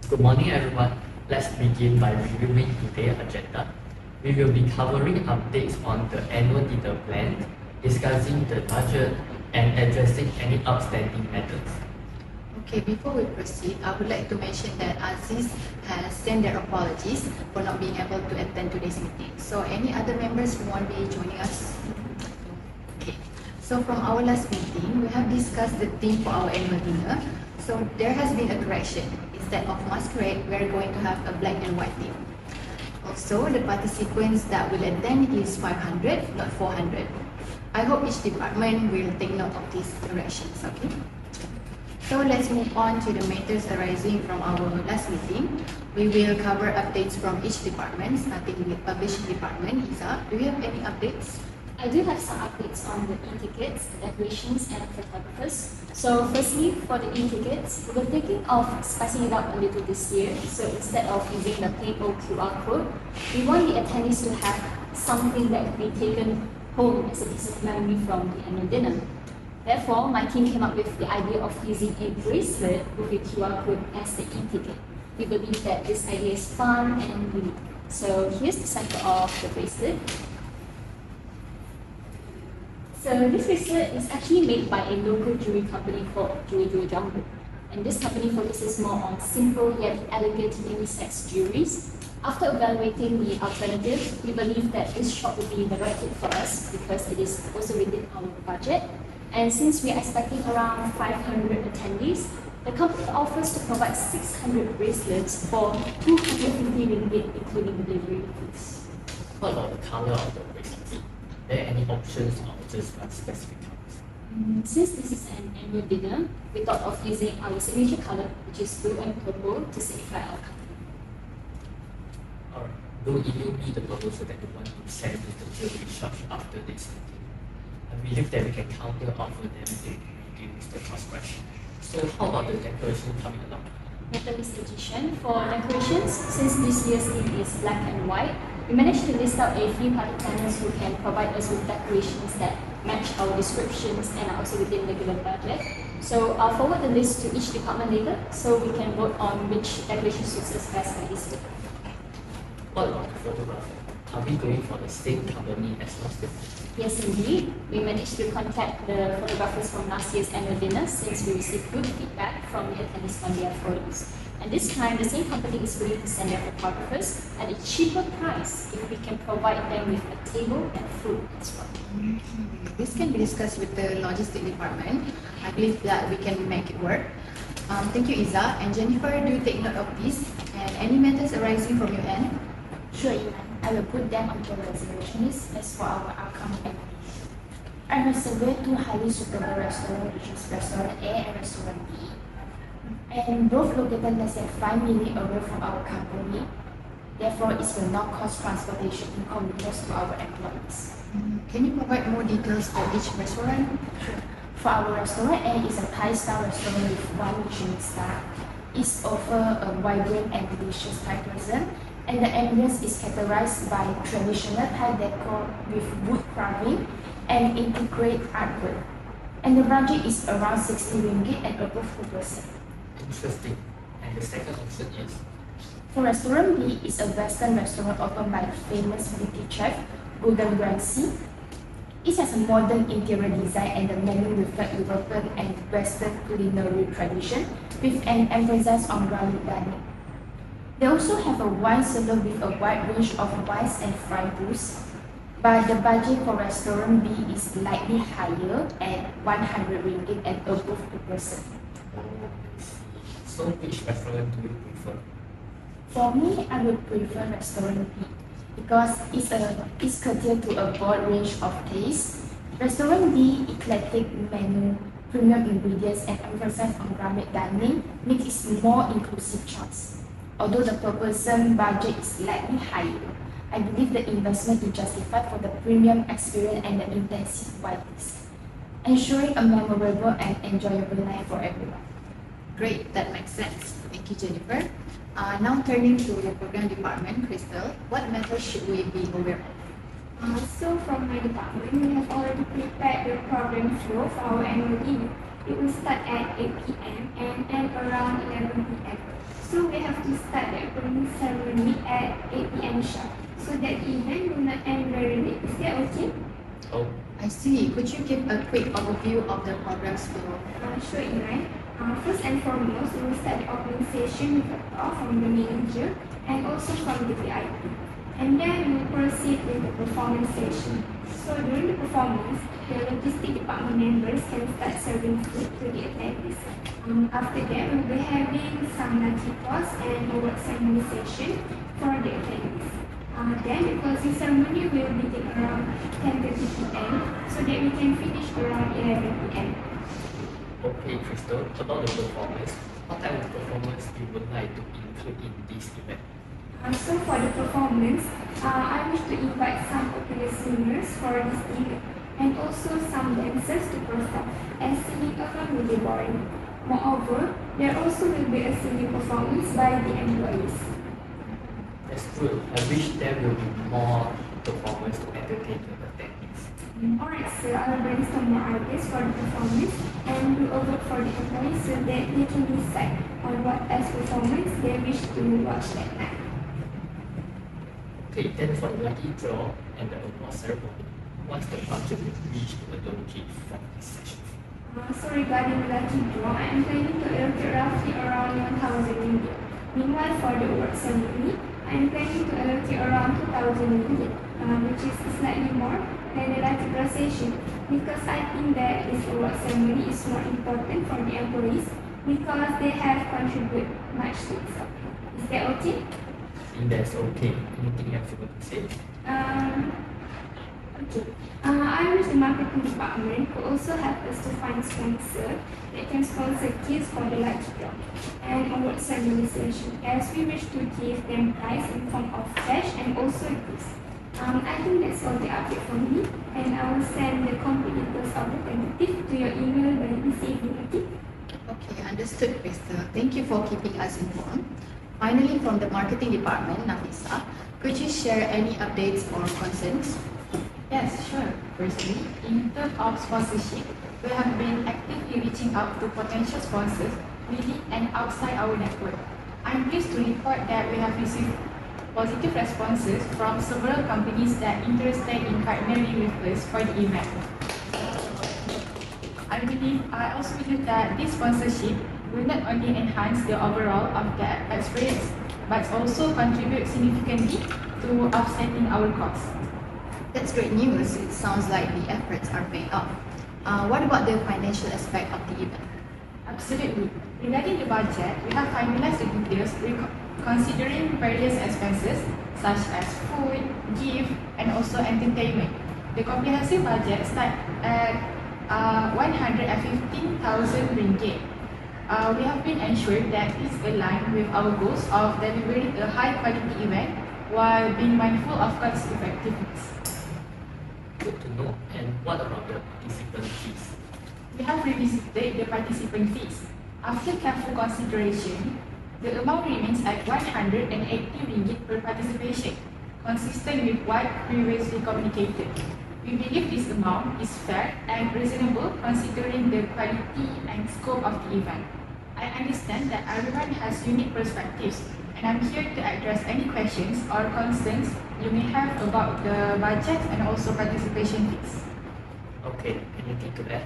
Good morning, everyone. Let's begin by reviewing today's agenda. We will be covering updates on the annual dinner plan, discussing the budget, and addressing any outstanding matters. Okay, before we proceed, I would like to mention that Aziz has sent their apologies for not being able to attend today's meeting. So any other members who want to be joining us? Okay, so from our last meeting, we have discussed the theme for our annual dinner. So there has been a correction. Instead of masquerade, we are going to have a black and white theme. Also, the participants that will attend is 500, not 400. I hope each department will take note of these corrections, okay? So let's move on to the matters arising from our last meeting. We will cover updates from each department, starting with publishing department. Isa, do you have any updates? I do have some updates on the e-tickets, decorations, and photographers. So firstly, for the e-tickets, we're thinking of spicing it up a little this year. So instead of using the plain old QR code, we want the attendees to have something that can be taken home as a piece of memory from the annual dinner. Therefore, my team came up with the idea of using a bracelet with a QR code as the e-ticket. We believe that this idea is fun and unique. So here's the sample of the bracelet. So this bracelet is actually made by a local jewelry company called Jewelry Jumbo. And this company focuses more on simple yet elegant unisex jewelries. After evaluating the alternative, we believe that this shop will be the right fit for us because it is also within our budget. And since we are expecting around 500 attendees, the company offers to provide 600 bracelets for 250 ringgit, including delivery fees. What about the color of the bracelet? Are there any options or just one specific colors? Since this is an annual dinner, we thought of using our signature color, which is blue and purple, to signify our company. Alright, will email me the proposal that you want to send to the jewelry shop after this meeting. I believe that we can counter offer them to reduce the cost price. So how about the decoration coming along? Better Mr. Jishan, for decorations, since this year's theme is black and white, we managed to list out a few party planners who can provide us with decorations that match our descriptions and are also within the given budget. So I'll forward the list to each department later so we can vote on which decoration suits us best by this week. What about the photographer? Are we going for the same company as last year? Yes, indeed. We managed to contact the photographers from last year's annual dinner since we received good feedback from the attendees on their photos. And this time, the same company is willing to send their photographers at a cheaper price if we can provide them with a table and food as well. This can be discussed with the logistic department. I believe that we can make it work. Thank you, Iza. And Jennifer, do take note of this. And any matters arising from your end? Sure, Iman. I will put them onto the reservation list as for our upcoming activities. I reserved two highly suitable restaurants, which is Restaurant A and Restaurant B. And both located less than 5 minutes away from our company. Therefore, it will not cost transportation inconvenience to our employees. Can you provide more details for each restaurant? Sure. For our Restaurant A is a Thai-style restaurant with 1 Michelin star. It offers a vibrant and delicious Thai cuisine, and the ambience is characterized by traditional Thai decor with wood carving and intricate artwork. And the budget is around 60 ringgit and above per person. Interesting. And the second option is? For Restaurant B is a Western restaurant opened by famous British chef Gordon Ramsay. It has a modern interior design and the menu reflects European and Western culinary tradition with an emphasis on grounded dining. They also have a wine cellar with a wide range of wines and fine booths, but the budget for Restaurant B is slightly higher at 100 ringgit and above per person. So which restaurant do you prefer? For me, I would prefer Restaurant B because it's catered to a broad range of tastes. Restaurant B eclectic menu, premium ingredients, and emphasis on grounded dining makes it more inclusive choice. Although the per person budget is slightly higher, I believe the investment is justified for the premium experience and the intensive whitelist, ensuring a memorable and enjoyable night for everyone. Great, that makes sense. Thank you, Jennifer. Now turning to the program department, Crystal, what matters should we be aware of? So from my department, we have already prepared the program flow for our annual dinner. It will start at 8 p.m. and end around 11 p.m. So we have to start the opening ceremony at 8 p.m. sharp, so that the event will not end very late. Is that okay? Oh, I see. Could you give a quick overview of the program's flow? Sure, Iran. First and foremost, we will start the opening session with a talk from the manager and also from the VIP. And then we will proceed with the performance session. So during the performance, the logistic department members can start serving food to the attendees. After that, we will be having some lucky toss and award ceremony session for the attendees. Then the closing ceremony will begin around 10:30 p.m. so that we can finish around 11 p.m. okay, Crystal. About the performance, what type of performance you would like to include in this event? So for the performance, I wish to invite some popular singers for this event and also some dancers to perform, as singing alone will be boring. Moreover, there also will be a singing performance by the employees. That's good. I wish there will be more performance to entertain the attendees. Alright, so I will brainstorm more ideas for the performance and do a vote for the employees so that they can decide on what as performance they wish to watch that night. Okay, then for the lucky draw and the award ceremony, what's the budget you wish to allocate from this session? So regarding the lucky draw, I am planning to allocate roughly around 1,000 ringgit. Meanwhile, for the award ceremony, I am planning to allocate around 2,000 ringgit, which is slightly more than the lucky draw session, because I think that this award ceremony is more important for the employees because they have contributed much to it. Is that okay? I think that's okay. Anything else you want to say? Okay. I wish the marketing department could also help us to find sponsor that can sponsor kids for the lucky draw and award ceremony session, as we wish to give them prize in form of cash and also gifts. I think that's all the update from me, and I will send the complete details of the tentative to your email by this evening. Okay? Okay, understood, Crystal. Thank you for keeping us informed. Finally, from the marketing department, Nafisa, could you share any updates or concerns? Yes, sure. Firstly, in terms of sponsorship, we have been actively reaching out to potential sponsors within and outside our network. I'm pleased to report that we have received positive responses from several companies that are interested in partnering with us for the event. I also believe that this sponsorship will not only enhance the overall of the experience, but also contribute significantly to offsetting our costs. That's great news. It sounds like the efforts are paying off. What about the financial aspect of the event? Absolutely. Regarding the budget, we have finalized the details considering various expenses such as food, gift, and also entertainment. The comprehensive budget starts at 115,000 ringgit. We have been ensured that this aligns with our goals of delivering a high-quality event while being mindful of cost effectiveness. Good to know. And what about the participant fees? We have revisited the participant fees. After careful consideration, the amount remains at 180 ringgit per participation, consistent with what previously communicated. We believe this amount is fair and reasonable considering the quality and scope of the event. I understand that everyone has unique perspectives, and I'm here to address any questions or concerns you may have about the budget and also participation fees. Okay, anything to add?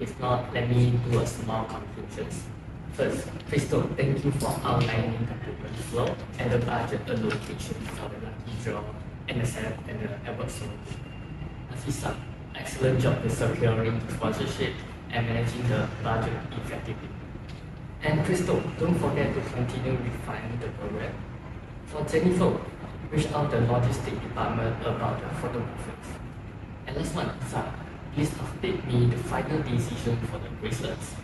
If not, let me do a small conclusions. First, Crystal, thank you for outlining the program flow and the budget allocation for the lucky draw and the award ceremony. Nafisa, excellent job in securing the sponsorship and managing the budget effectively. And Crystal, don't forget to continue refining the program. For Jennifer, reach out the logistic department about the photographers. And last one, Sarah, please update me the final decision for the bracelets.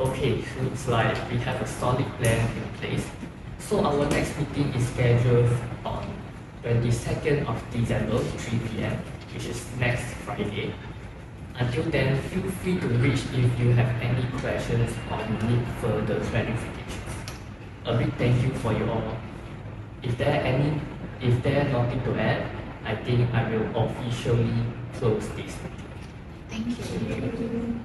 Okay, looks like we have a solid plan in place. So our next meeting is scheduled on 22nd of December, 3 p.m., which is next Friday. Until then, feel free to reach if you have any questions or need further clarifications. A big thank you for you all. If there nothing to add, I think I will officially close this meeting. Thank you. Thank you.